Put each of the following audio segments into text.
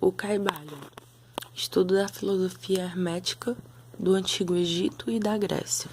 O Caibalion, estudo da filosofia hermética do Antigo Egito e da Grécia.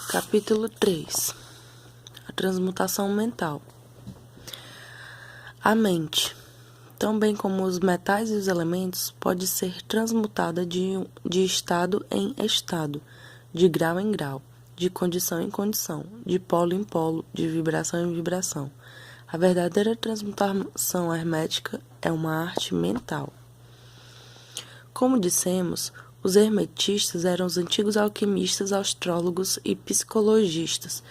Capítulo 3. A transmutação mental. A mente, tão bem como os metais e os elementos, pode ser transmutada de estado em estado, de grau em grau, de condição em condição, de polo em polo, de vibração em vibração. A verdadeira transmutação hermética é uma arte mental. Como dissemos, os hermetistas eram os antigos alquimistas, astrólogos e psicologistas,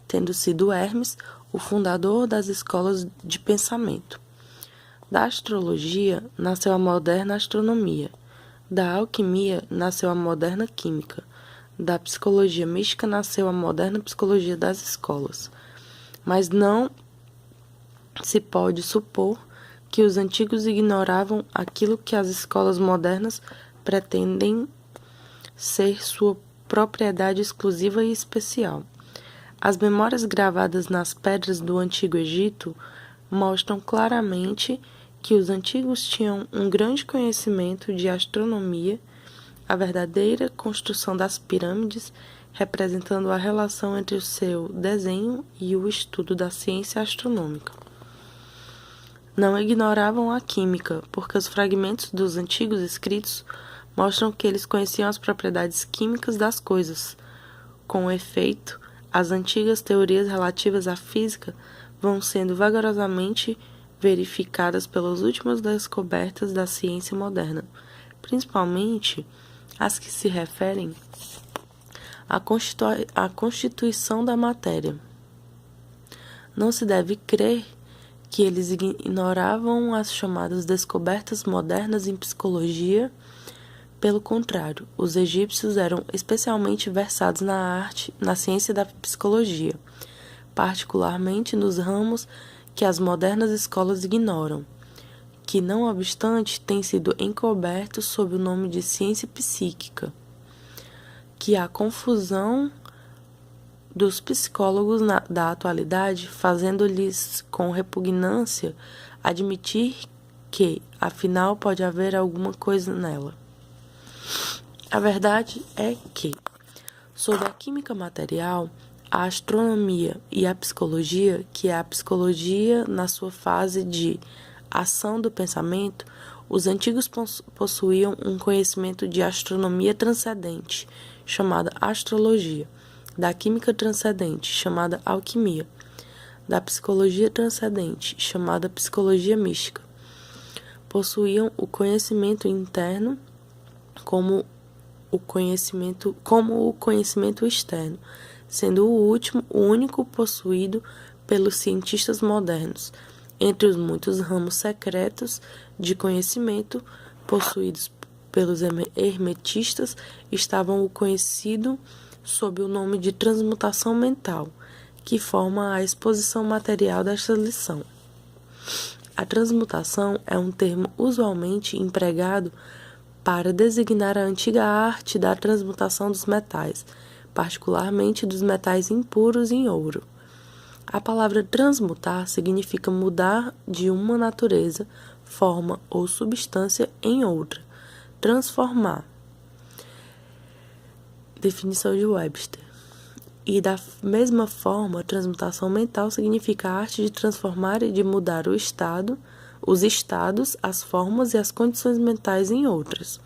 tendo sido Hermes o fundador das escolas de pensamento. Da astrologia nasceu a moderna astronomia, da alquimia nasceu a moderna química, da psicologia mística nasceu a moderna psicologia das escolas. Mas não se pode supor que os antigos ignoravam aquilo que as escolas modernas pretendem ser sua propriedade exclusiva e especial. As memórias gravadas nas pedras do Antigo Egito mostram claramente que os antigos tinham um grande conhecimento de astronomia, a verdadeira construção das pirâmides, representando a relação entre o seu desenho e o estudo da ciência astronômica. Não ignoravam a química, porque os fragmentos dos antigos escritos mostram que eles conheciam as propriedades químicas das coisas. Com efeito, as antigas teorias relativas à física vão sendo vagarosamente verificadas pelas últimas descobertas da ciência moderna, principalmente as que se referem à constituição da matéria. Não se deve crer que eles ignoravam as chamadas descobertas modernas em psicologia. Pelo contrário, os egípcios eram especialmente versados na ciência da psicologia, particularmente nos ramos que as modernas escolas ignoram, que, não obstante, têm sido encobertos sob o nome de ciência psíquica, que a confusão dos psicólogos da atualidade, fazendo-lhes com repugnância admitir que, afinal, pode haver alguma coisa nela. A verdade é que, sob a química material, a astronomia e a psicologia, que é a psicologia na sua fase de ação do pensamento, os antigos possuíam um conhecimento de astronomia transcendente, chamada astrologia, da química transcendente, chamada alquimia, da psicologia transcendente, chamada psicologia mística. Possuíam o conhecimento interno como o conhecimento externo, sendo o único possuído pelos cientistas modernos. Entre os muitos ramos secretos de conhecimento possuídos pelos hermetistas estavam o conhecido sob o nome de transmutação mental, que forma a exposição material desta lição. A transmutação é um termo usualmente empregado para designar a antiga arte da transmutação dos metais, particularmente dos metais impuros em ouro. A palavra transmutar significa mudar de uma natureza, forma ou substância em outra. Transformar. Definição de Webster. E da mesma forma, a transmutação mental significa a arte de transformar e de mudar os estados, as formas e as condições mentais em outras.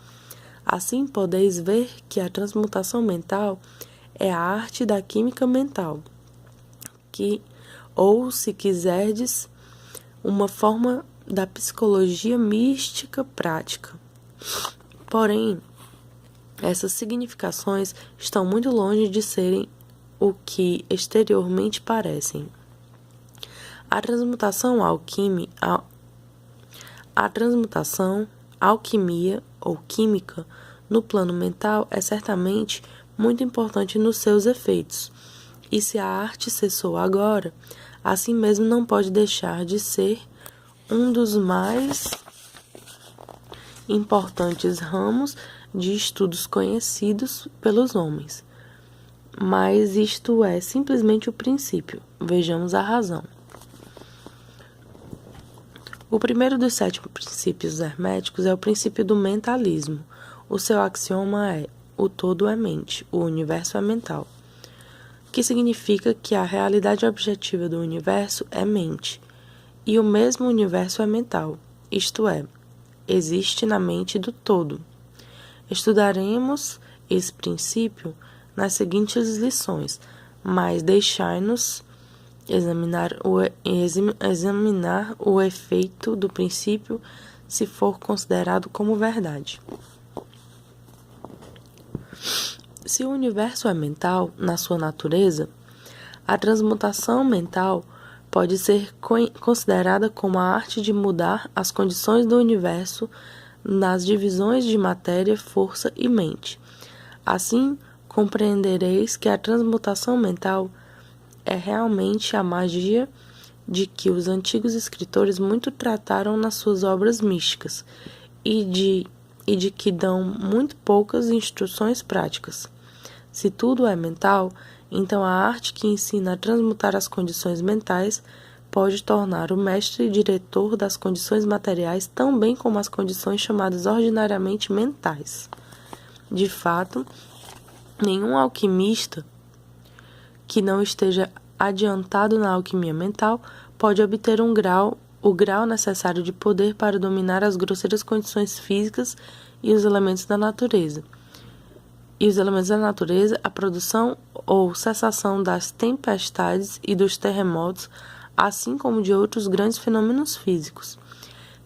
Assim, podeis ver que a transmutação mental é a arte da química mental, ou, se quiserdes, uma forma da psicologia mística prática. Porém, essas significações estão muito longe de serem o que exteriormente parecem. A transmutação, alquimia ou química no plano mental é certamente muito importante nos seus efeitos. E se a arte cessou agora, assim mesmo não pode deixar de ser um dos mais importantes ramos de estudos conhecidos pelos homens. Mas isto é simplesmente o princípio. Vejamos a razão. O primeiro dos 7 princípios herméticos é o princípio do mentalismo. O seu axioma é: o todo é mente, o universo é mental, que significa que a realidade objetiva do universo é mente, e o mesmo universo é mental, isto é, existe na mente do todo. Estudaremos esse princípio nas seguintes lições, mas deixai-nos examinar o efeito do princípio se for considerado como verdade. Se o universo é mental na sua natureza, a transmutação mental pode ser considerada como a arte de mudar as condições do universo nas divisões de matéria, força e mente. Assim, compreendereis que a transmutação mental é realmente a magia de que os antigos escritores muito trataram nas suas obras místicas e de que dão muito poucas instruções práticas. Se tudo é mental, então a arte que ensina a transmutar as condições mentais pode tornar o mestre diretor das condições materiais tão bem como as condições chamadas ordinariamente mentais. De fato, nenhum alquimista que não esteja adiantado na alquimia mental pode obter o grau necessário de poder para dominar as grosseiras condições físicas e os elementos da natureza. A produção ou cessação das tempestades e dos terremotos, assim como de outros grandes fenômenos físicos.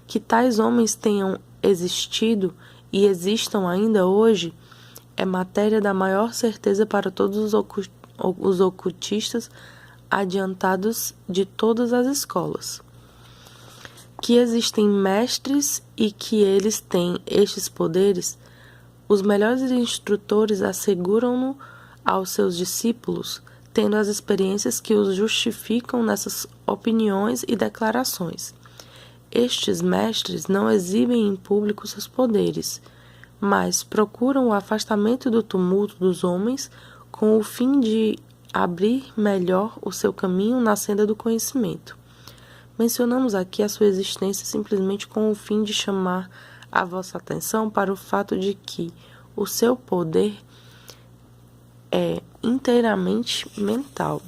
Que tais homens tenham existido e existam ainda hoje é matéria da maior certeza para todos os ocultistas adiantados de todas as escolas. Que existem mestres e que eles têm estes poderes, os melhores instrutores asseguram-no aos seus discípulos, tendo as experiências que os justificam nessas opiniões e declarações. Estes mestres não exibem em público seus poderes, mas procuram o afastamento do tumulto dos homens com o fim de abrir melhor o seu caminho na senda do conhecimento. Mencionamos aqui a sua existência simplesmente com o fim de chamar a vossa atenção para o fato de que o seu poder é inteiramente mental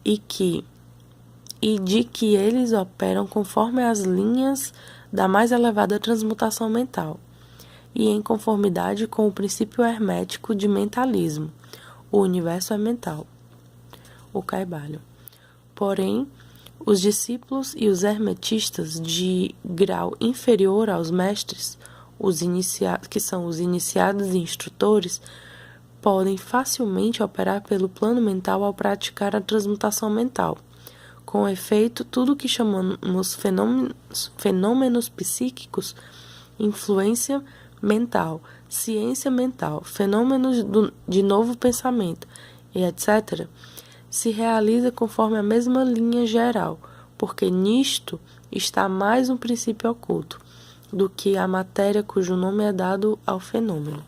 e de que eles operam conforme as linhas da mais elevada transmutação mental e em conformidade com o princípio hermético de mentalismo. O universo é mental. O Caibalion. Porém, os discípulos e os hermetistas de grau inferior aos mestres, que são os iniciados e instrutores, podem facilmente operar pelo plano mental ao praticar a transmutação mental. Com efeito, tudo que chamamos fenômenos psíquicos, influência mental, ciência mental, fenômenos de novo pensamento e etc., se realiza conforme a mesma linha geral, porque nisto está mais um princípio oculto do que a matéria cujo nome é dado ao fenômeno.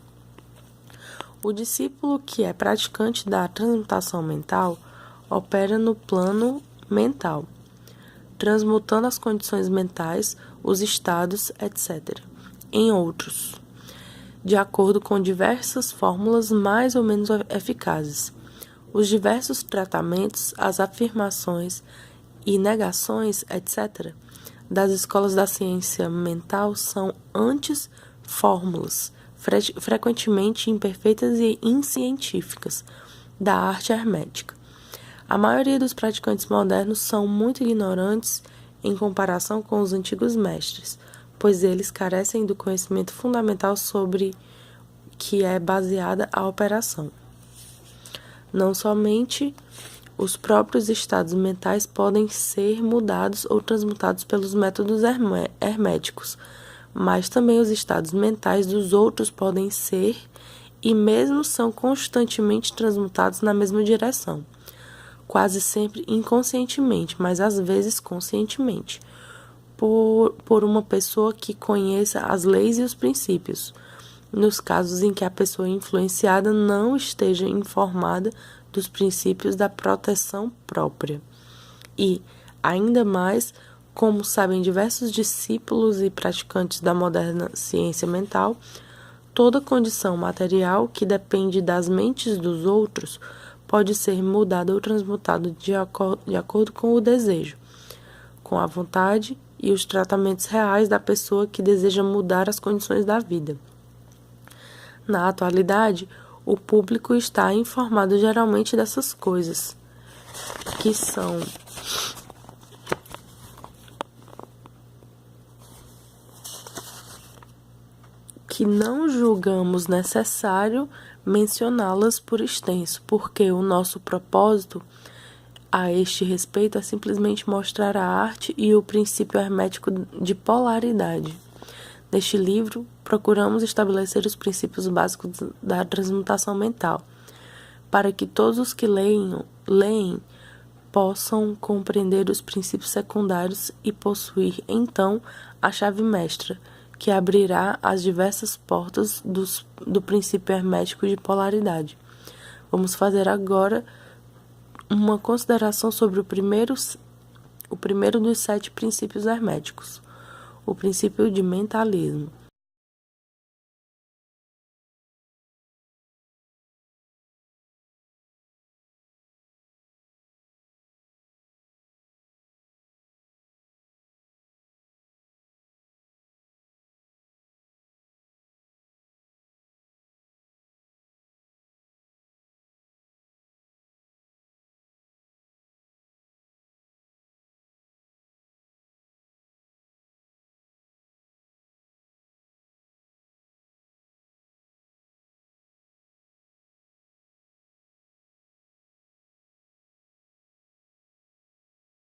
O discípulo que é praticante da transmutação mental opera no plano mental, transmutando as condições mentais, os estados, etc., em outros, de acordo com diversas fórmulas mais ou menos eficazes. Os diversos tratamentos, as afirmações e negações, etc., das escolas da ciência mental são antes fórmulas, frequentemente imperfeitas e inscientíficas, da arte hermética. A maioria dos praticantes modernos são muito ignorantes em comparação com os antigos mestres, pois eles carecem do conhecimento fundamental sobre que é baseada a operação. Não somente os próprios estados mentais podem ser mudados ou transmutados pelos métodos herméticos, mas também os estados mentais dos outros podem ser e mesmo são constantemente transmutados na mesma direção, quase sempre inconscientemente, mas às vezes conscientemente, por uma pessoa que conheça as leis e os princípios, nos casos em que a pessoa influenciada não esteja informada dos princípios da proteção própria. E, ainda mais, Como sabem diversos discípulos e praticantes da moderna ciência mental, toda condição material que depende das mentes dos outros pode ser mudada ou transmutada de acordo com o desejo, com a vontade e os tratamentos reais da pessoa que deseja mudar as condições da vida. Na atualidade, o público está informado geralmente dessas coisas, que são que não julgamos necessário mencioná-las por extenso, porque o nosso propósito a este respeito é simplesmente mostrar a arte e o princípio hermético de polaridade. Neste livro, procuramos estabelecer os princípios básicos da transmutação mental, para que todos os que leem possam compreender os princípios secundários e possuir, então, a chave mestra, que abrirá as diversas portas do princípio hermético de polaridade. Vamos fazer agora uma consideração sobre o primeiro dos 7 princípios herméticos, o princípio de mentalismo.